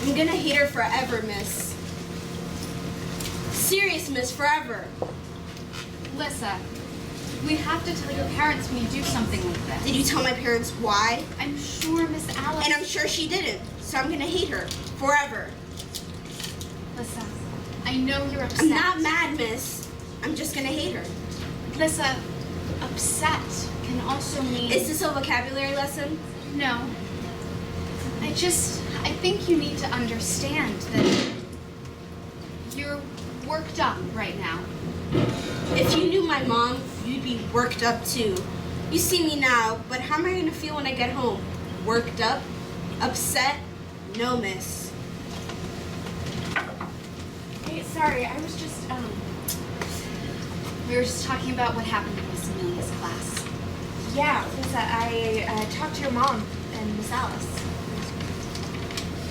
I'm gonna hate her forever, miss. Serious, miss, forever. Lissa, we have to tell your parents when you do something like this. Did you tell my parents why? I'm sure Miss Alice... And I'm sure she didn't. So I'm gonna hate her forever. Lissa, I know you're upset. I'm not mad, miss. I'm just gonna hate her. Lissa, upset can also mean... Is this a vocabulary lesson? No. I think you need to understand that you're worked up right now. If you knew my mom, you'd be worked up too. You see me now, but how am I gonna feel when I get home? Worked up? Upset? No, miss. Hey, sorry, I was just, We were just talking about what happened in Miss Amelia's class. yeah, Lisa, I talked to your mom and Miss Alice.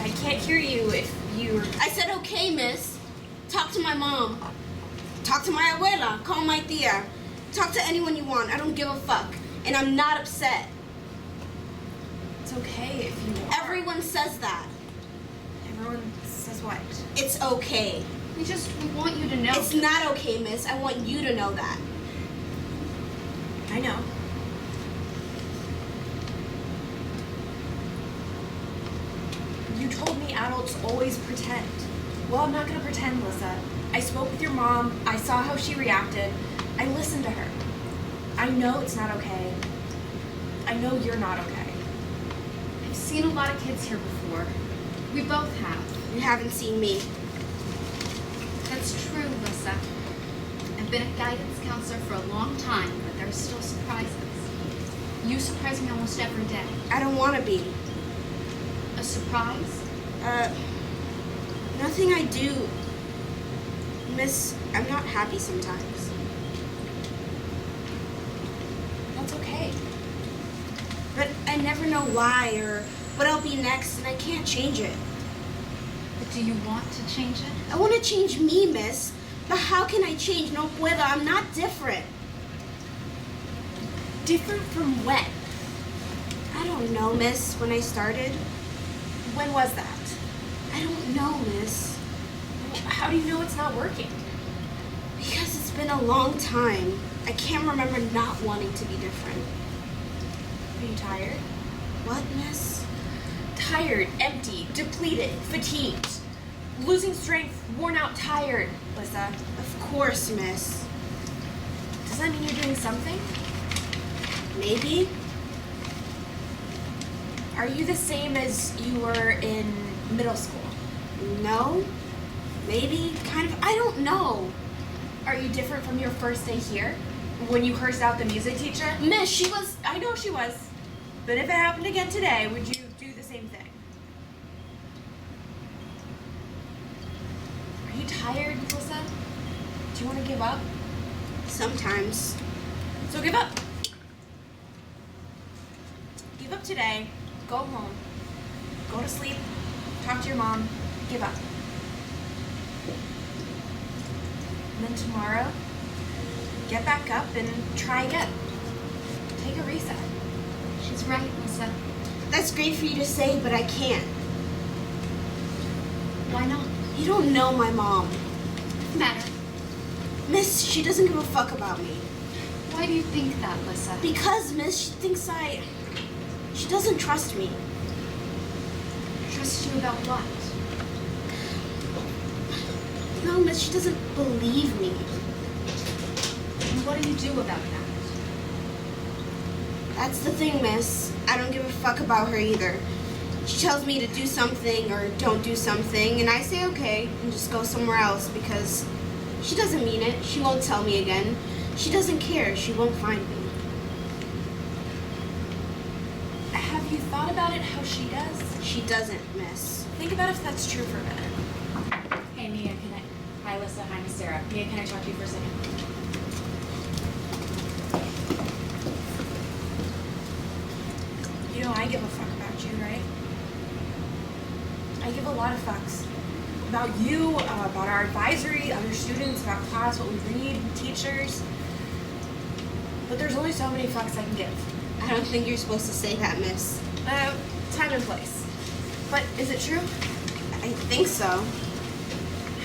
I can't hear you if you're... I said okay, miss. Talk to my mom. Talk to my abuela. Call my tia. Talk to anyone you want. I don't give a fuck. And I'm not upset. It's okay if you are. Everyone says that. Everyone says what? It's okay. We want you to know. It's not okay, miss. I want you to know that. I know. You told me adults always pretend. Well, I'm not gonna pretend, Lissa. I spoke with your mom. I saw how she reacted. I listened to her. I know it's not okay. I know you're not okay. I've seen a lot of kids here before. We both have. You haven't seen me. That's true, Lissa. I've been a guidance counselor for a long time, but there's still surprises. You surprise me almost every day. I don't want to be. A surprise? Nothing I do. Miss, I'm not happy sometimes. That's okay. But I never know why or what I'll be next, and I can't change it. But do you want to change it? I want to change me, miss. But how can I change? No puedo. I'm not different. Different from when? I don't know, miss, when I started. When was that? I don't know, miss. How do you know it's not working? Because it's been a long time. I can't remember not wanting to be different. Are you tired? What, miss? Tired, empty, depleted, fatigued, losing strength, worn out, tired, Lissa. Of course, miss. Does that mean you're doing something? Maybe. Are you the same as you were in middle school? No. Maybe. Kind of. I don't know. Are you different from your first day here? When you cursed out the music teacher? Miss, she was... I know she was. But if it happened again today, would you do the same thing? Are you tired, Lissa? Do you want to give up? Sometimes. So give up. Give up today. Go home. Go to sleep. Talk to your mom. Give up. And then tomorrow, get back up and try again. Take a reset. She's right, Lissa. That's great for you to say, but I can't. Why not? You don't know my mom. Matter. Miss, she doesn't give a fuck about me. Why do you think that, Lissa? Because, miss, she thinks she doesn't trust me. Trust you about what? No, miss, she doesn't believe me. And what do you do about that? That's the thing, miss. I don't give a fuck about her either. She tells me to do something or don't do something, and I say okay and just go somewhere else because she doesn't mean it. She won't tell me again. She doesn't care. She won't find me. Have you thought about it how she does? She doesn't, miss. Think about if that's true for a minute. Hey, Mia, can I... Hi, Lissa. Hi, Miss Sarah. Mia, can I talk to you for a second? You know I give a fuck about you, right? I give a lot of fucks. About you, about our advisory, other students, about class, what we read, teachers. But there's only so many fucks I can give. I don't think you're supposed to say that, miss. Time and place. But is it true? I think so.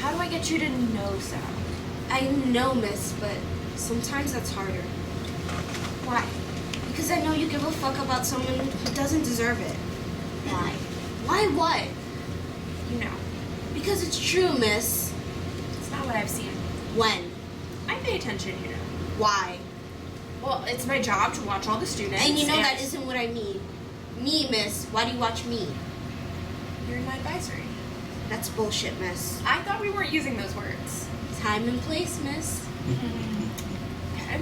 How do I get you to know so? I know, miss, but sometimes that's harder. Why? Because I know you give a fuck about someone who doesn't deserve it. Why? Why what? You know, Because it's true, miss. it's not what I've seen. When? I pay attention, you know. Why? Well, it's my job to watch all the students. And you know that isn't what I mean. Me, miss. Why do you watch me? You're in my advisory. That's bullshit, miss. I thought we weren't using those words. Time and place, miss. Okay.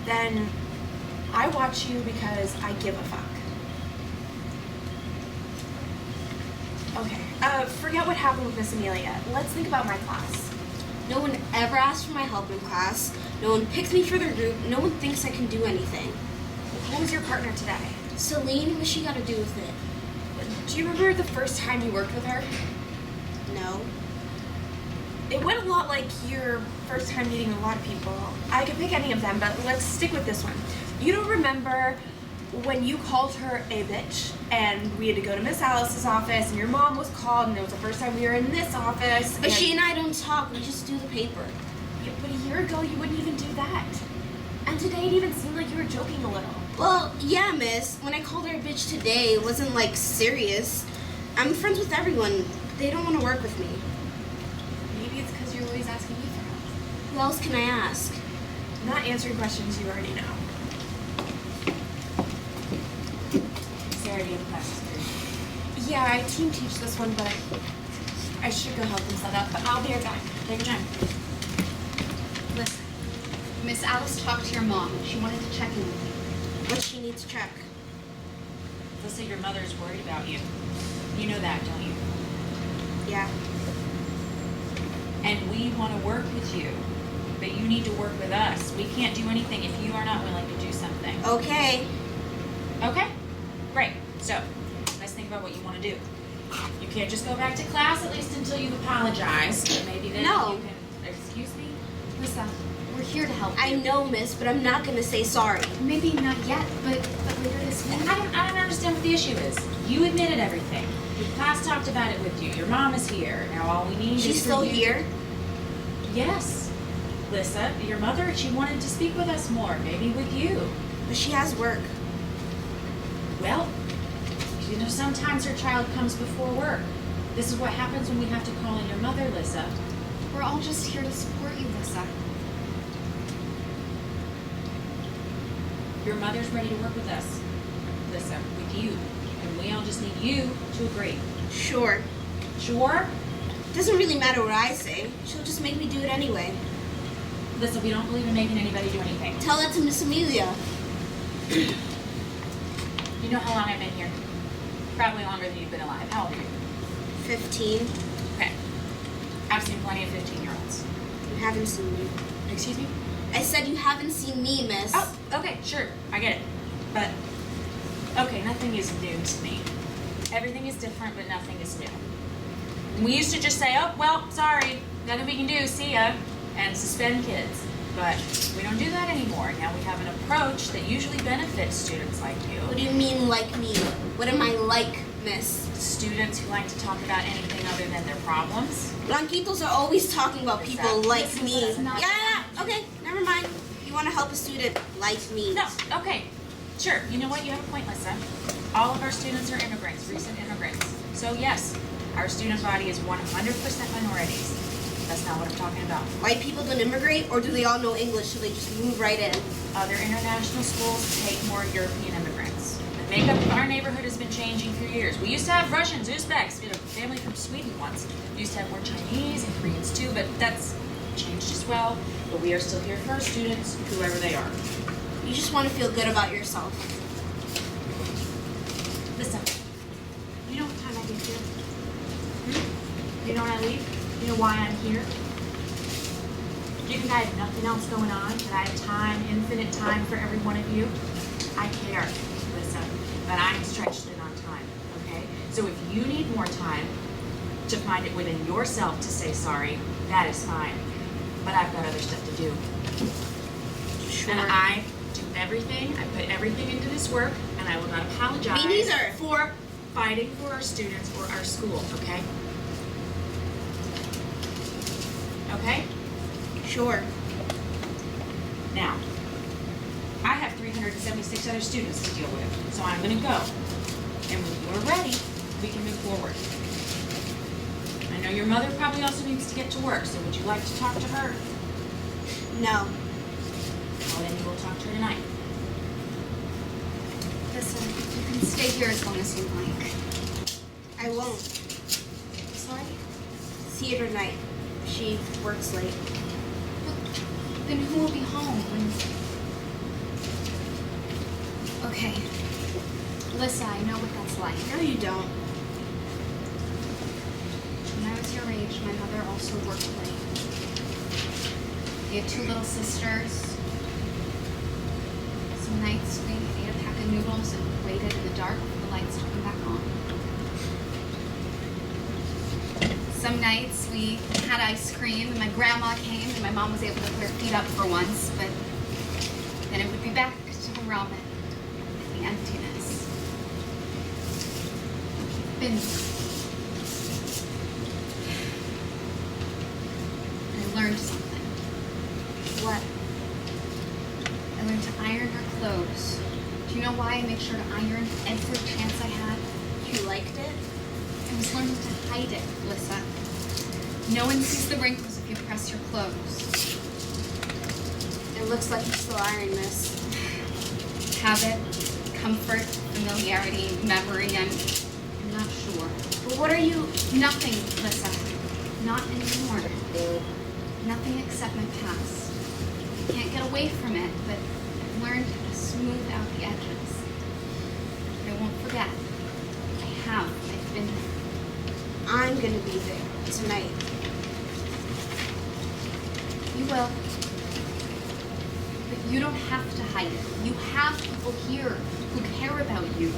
Then I watch you because I give a fuck. Okay. Forget what happened with Miss Amelia. Let's think about my class. No one ever asked for my help in class. No one picked me for their group. No one thinks I can do anything. Who was your partner today? Celine, what's she got to do with it? Do you remember the first time you worked with her? No. It went a lot like your first time meeting a lot of people. I could pick any of them, but let's stick with this one. You don't remember when you called her a bitch and we had to go to Miss Alice's office and your mom was called and it was the first time we were in this office. But and she and I don't talk. We just do the paper. Yeah, but a year ago you wouldn't even do that. And today it even seemed like you were joking a little. Well, yeah, miss. When I called her a bitch today, it wasn't, like, serious. I'm friends with everyone. They don't want to work with me. Maybe it's because you're always asking me for help. Who else can I ask? I'm not answering questions you already know. Sarah, do you have classes for Yeah, I team teach this one, but I should go help them set up. But I'll be right back. Take your time. Listen, Miss Alice talked to your mom. She wanted to check in with you. What she needs to check? Let's say your mother's worried about you. You know that, don't you? Yeah. And we want to work with you, but you need to work with us. We can't do anything if you are not willing to do something. Okay. Okay? Great. So, let's think about what you want to do. You can't just go back to class, at least until you've apologized. Or maybe then No. you can... Excuse me? Lisa, we're here to help I you. know, miss, but I'm not going to say sorry. Maybe not yet, but later this week. I don't understand what the issue is. You admitted everything. The class talked about it with you. Your mom is here. Now all we need She's is for still you... here? Yes. Lissa, your mother, she wanted to speak with us more. Maybe with you. But she has work. Well, you know, sometimes her child comes before work. This is what happens when we have to call in your mother, Lissa. We're all just here to support you, Lisa. Your mother's ready to work with us, Lissa, with you. And we all just need you to agree. Sure. Sure? Doesn't really matter what I say. She'll just make me do it anyway. Lissa, we don't believe in making anybody do anything. Tell that to Miss Amelia. You know how long I've been here? Probably longer than you've been alive. How old are you? 15. Okay. I've seen plenty of 15-year-olds. You haven't seen me. Excuse me? I said you haven't seen me, miss. Oh, okay, sure. I get it. But, okay, nothing is new to me. Everything is different, but nothing is new. We used to just say, oh, well, sorry, nothing we can do, see ya, and suspend kids. But we don't do that anymore. Now we have an approach that usually benefits students like you. What do you mean, like me? What am I like, miss? Students who like to talk about anything other than their problems. Blanquitos are always talking about people like Listen, me. that's not- Yeah, okay, never mind. You want to help a student like me. No, okay, sure. You know what? You have a point, Lissa. All of our students are immigrants, recent immigrants. So yes, our student body is 100% minorities. That's not what I'm talking about. White people don't immigrate, or do they all know English so they just move right in? Other international schools take more European immigrants. The makeup of our neighborhood has been changing for years. We used to have Russians, Uzbeks, we had a family from Sweden once. We used to have more Chinese and Koreans too, but that's changed as well. But we are still here for our students, whoever they are. You just want to feel good about yourself. Listen, You know what time I get here? You know when I leave? You know why I'm here? Do you think I have nothing else going on? That I have time, infinite time for every one of you? I care, Lissa, but I'm stretched thin on time, okay? So if you need more time to find it within yourself to say sorry, that is fine. But I've got other stuff to do. Sure. And I do everything, I put everything into this work, and I will not apologize Me neither. for fighting for our students or our school, okay? okay? Sure. Now, I have 376 other students to deal with, so I'm gonna go. And when you're ready, we can move forward. I know your mother probably also needs to get to work, so would you like to talk to her? No. Well, then you will talk to her tonight. Listen, you can stay here as long as you like. I won't. Sorry? See you tonight. She works late. Then who will be home when... Okay. Alyssa, I know what that's like. No, you don't. When I was your age, my mother also worked late. We had 2 little sisters. Some nights we ate a pack of noodles and waited in the dark for the lights to come back on. Some nights we had ice cream and my grandma came and my mom was able to put her feet up for once, but then it would be back to the ramen, the emptiness. Been and I learned something. What? I learned to iron her clothes. Do you know why I make sure to iron every chance I had? You liked it? I was learning to hide it, Alyssa. No one sees the wrinkles if you press your clothes. It looks like you still iron, miss. Habit, comfort, familiarity, memory, I'm not sure. But what are you... Nothing, Alyssa. Not anymore. Nothing except my past. I can't get away from it, but I've learned how to smooth out the edges. I won't forget. I've been there. I'm gonna be there tonight. You will. But you don't have to hide it. You have people here who care about you.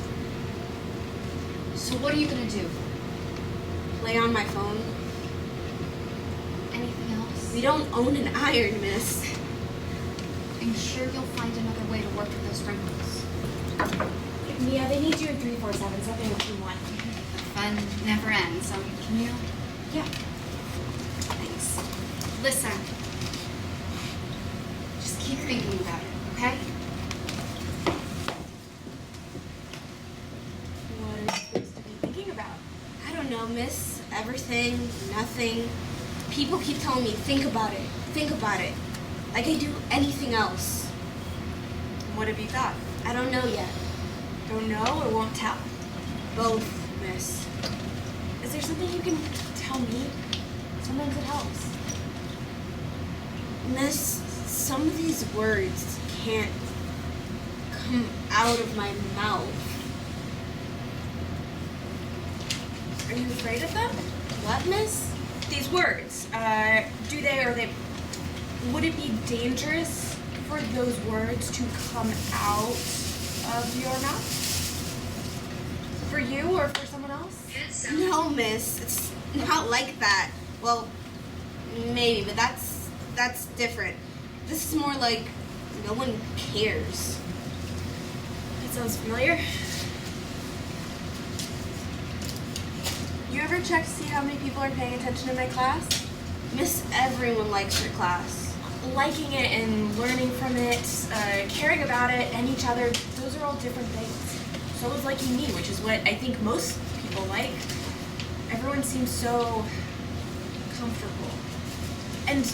So what are you gonna do? Play on my phone. Anything else? We don't own an iron, miss. I'm sure you'll find another way to work with those wrinkles. Mia, they need you in 347, something with you want. The fun never ends. Can you? Yeah. Thanks. Listen. Just keep thinking about it, okay? What are you supposed to be thinking about? I don't know, miss. Everything, nothing. People keep telling me, think about it. Think about it. Like I do anything else. What have you thought? I don't know yet. Don't know or won't tell? Both, miss. Is there something you can tell me? Sometimes it helps. Miss, some of these words can't come out of my mouth. Are you afraid of them? What, miss? These words, do they or they... Would it be dangerous for those words to come out of your mouth? For you or for someone else? No, miss. It's not like that. Well, maybe, but that's different. This is more like no one cares. That sounds familiar. You ever check to see how many people are paying attention in my class? Miss, everyone likes her class. Liking it and learning from it, caring about it and each other, those are all different things. So is liking me, which is what I think most people like. Everyone seems so comfortable. And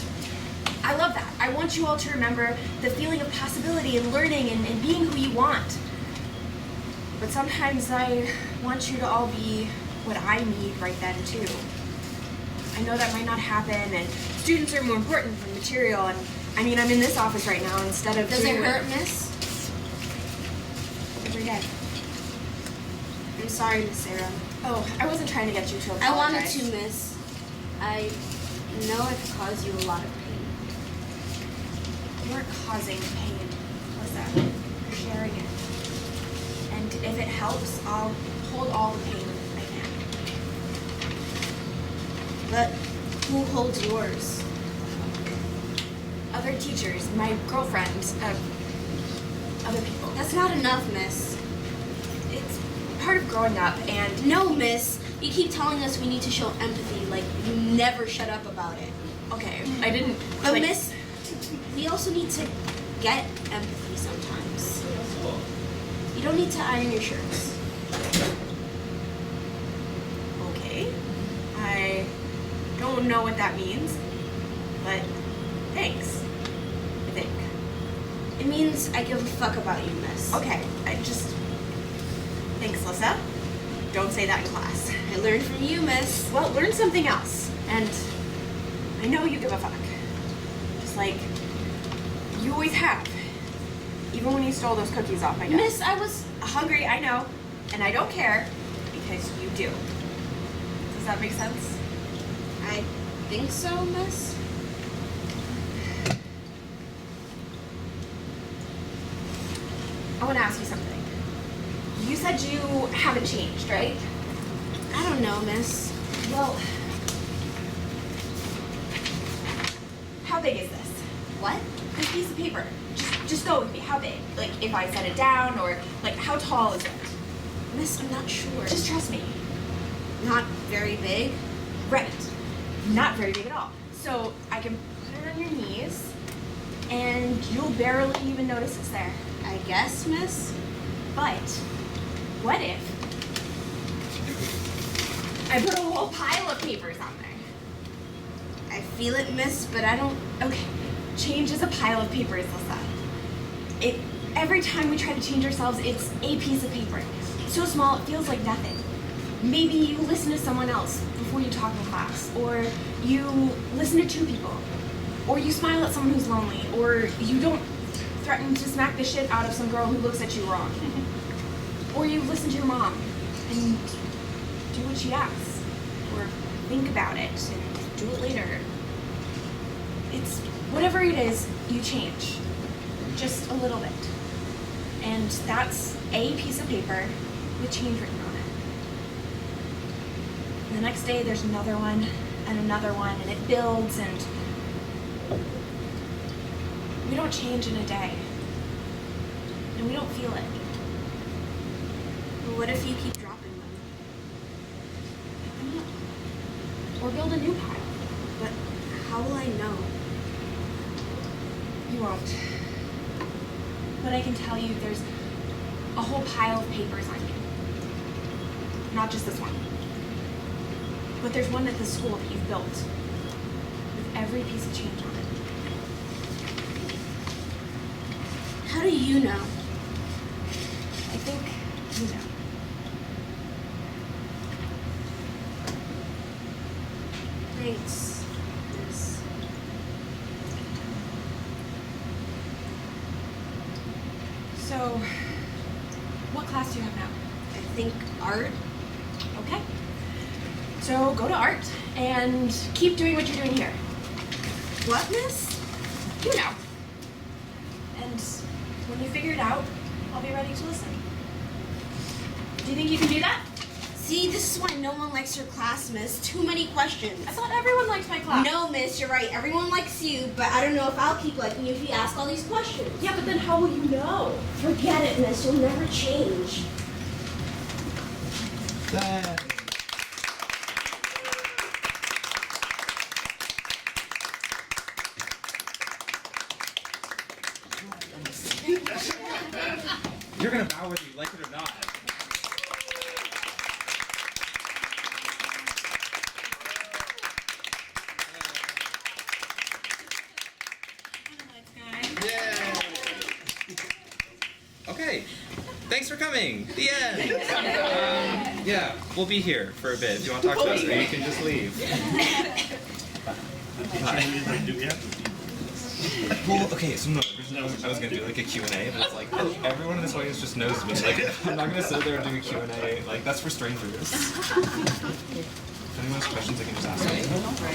I love that. I want you all to remember the feeling of possibility and learning and being who you want. But sometimes I want you to all be what I need right then too. I know that might not happen, and students are more important than material, and I mean, I'm in this office right now instead of Does doing it what- hurt, miss? every day. I'm sorry, Miss Sarah. Oh, I wasn't trying to get you to apologize. I wanted to, miss. I know I could cause you a lot of pain. You aren't causing pain, Lisa. You're sharing it. And if it helps, I'll hold all the pain I can. But who holds yours? Other teachers, my girlfriend, other people. That's not enough, miss. It's part of growing up, and No, miss. You keep telling us we need to show empathy, like you never shut up about it. Okay, I didn't. But like, Miss, we also need to get empathy sometimes. You don't need to iron your shirts. Okay. I don't know what that means, but thanks. I think. It means I give a fuck about you, Miss. Okay, thanks, Lissa. Don't say that in class. I learned from you, Miss. Well, learn something else. And I know you give a fuck. Just like you always have. Even when you stole those cookies off my desk. Miss, I was... Hungry, I know. And I don't care because you do. Does that make sense? I think so, Miss. I want to ask you something. You said you haven't changed, right? I don't know, Miss. Well, how big is this? What? This piece of paper. Just go with me. How big? Like, if I set it down, or like, how tall is it? Miss, I'm not sure. Just trust me. Not very big. Right. Not very big at all. So I can put it on your knees, and you'll barely even notice it's there. I guess, Miss. But what if I put a whole pile of papers on there? I feel it, Miss, but I don't... Okay, change is a pile of papers, Lissa. Every time we try to change ourselves, it's a piece of paper. So small, it feels like nothing. Maybe you listen to someone else before you talk in class, or you listen to two people, or you smile at someone who's lonely, or you don't threaten to smack the shit out of some girl who looks at you wrong. Or you listen to your mom and do what she asks, or think about it and do it later. It's whatever it is, you change. Just a little bit. And that's a piece of paper with change written on it. And the next day there's another one, and it builds, and we don't change in a day. And we don't feel it. But what if you keep dropping them? Pick them up. Or build a new pile. But how will I know? You won't. But I can tell you there's a whole pile of papers on you. Not just this one. But there's one at the school that you've built. With every piece of change on it. How do you know? I think you know. Thanks, Miss. So, what class do you have now? I think art. Okay. So go to art and keep doing what you're doing here. What, Miss? You know. And when you figure it out, I'll be ready to listen. Do you think you can do that? See, this is why no one likes your class, Miss. Too many questions. I thought everyone liked my class. No, Miss, you're right. Everyone likes you, but I don't know if I'll keep liking you if you ask all these questions. Yeah, but then how will you know? Forget it, Miss. You'll never change. You're gonna bow whether you like it or not. Okay, thanks for coming. The end. Yeah, we'll be here for a bit if you want to talk to us, or you can just leave. Well, okay, so no, I was gonna do like a Q&A, but it's like, oh, everyone in this audience just knows me. Like, I'm not gonna sit there and do a Q&A. Like, that's for strangers. If anyone has questions, I can just ask them.